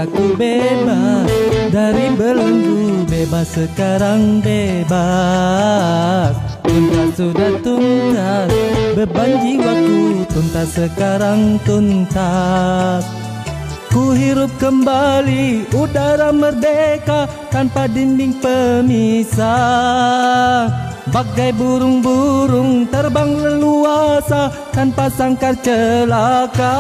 Aku bebas dari belenggu, bebas sekarang bebas. Tuntas sudah tuntas, beban jiwaku tuntas sekarang tuntas. Ku hirup kembali udara merdeka tanpa dinding pemisah. Bagai burung-burung terbang leluasa tanpa sangkar celaka.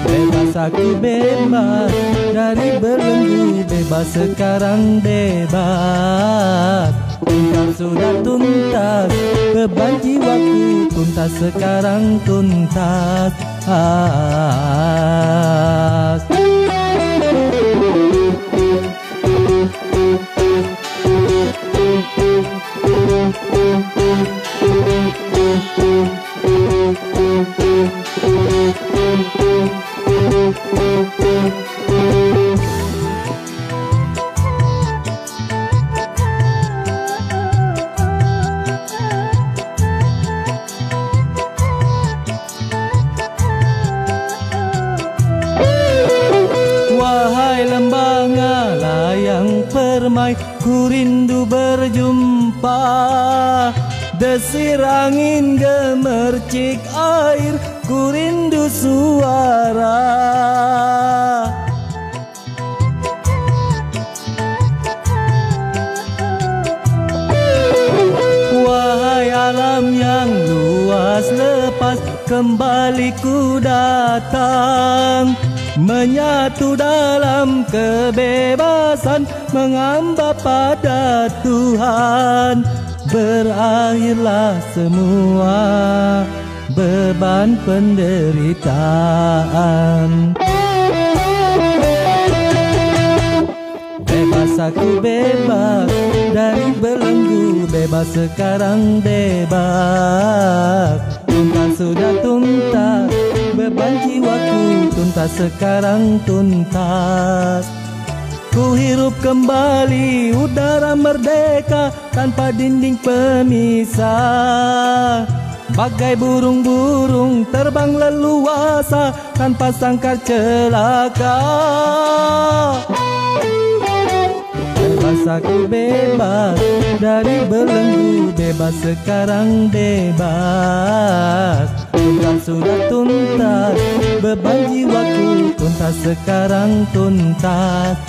Bebas aku bebas dari belenggu, bebas sekarang bebas. Tuntas sudah tuntas, beban jiwaku tuntas sekarang tuntas. Wahai lembanga layang permai, ku rindu berjumpa. Desir angin gemercik air, ku rindu suara. Wahai alam yang luas lepas, kembali ku datang. Menyatu dalam kebebasan, mengamba pada Tuhan. Berakhirlah semua beban penderitaan. Bebas aku bebas dari belenggu, bebas sekarang bebas. Tuntas sudah tuntas, beban jiwaku tuntas sekarang tuntas. Ku hirup kembali udara merdeka tanpa dinding pemisah. Bagai burung-burung terbang leluasa tanpa sangkar celaka. Bebas aku bebas dari belenggu, bebas sekarang bebas. Tuntas sudah tuntas, beban jiwaku tuntas sekarang tuntas.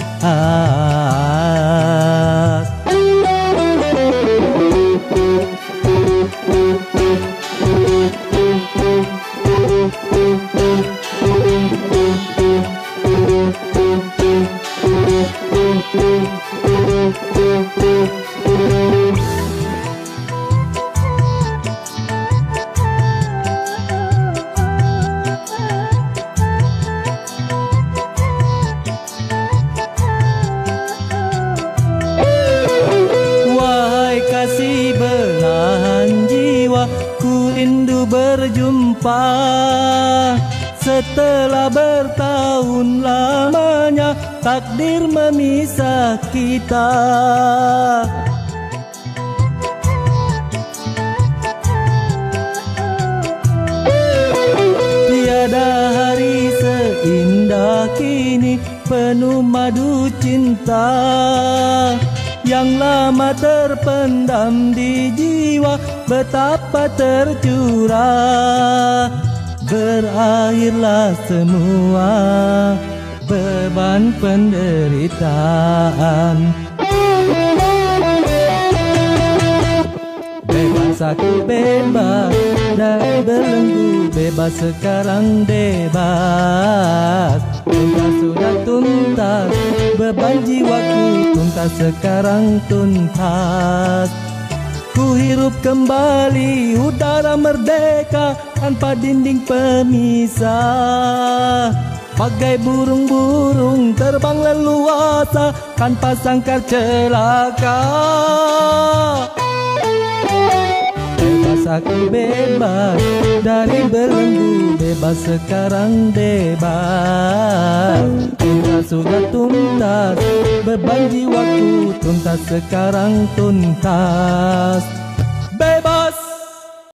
Kasih belahan jiwa, ku rindu berjumpa. Setelah bertahun lamanya takdir memisah kita. Tiada hari seindah kini, penuh madu cinta. Yang lama terpendam di jiwa, betapa tercurah. Berakhirlah semua beban penderitaan. Bebas aku bebas dari belenggu, bebas sekarang bebas. Tuntas sudah tuntas, tuntas, beban jiwaku tuntas sekarang tuntas. Ku hirup kembali udara merdeka tanpa dinding pemisah. Bagai burung-burung terbang leluasa tanpa sangkar celaka. Bebas aku bebas dari belenggu, bebas sekarang bebas. Cinta sudah tuntas, beban jiwaku tuntas sekarang tuntas.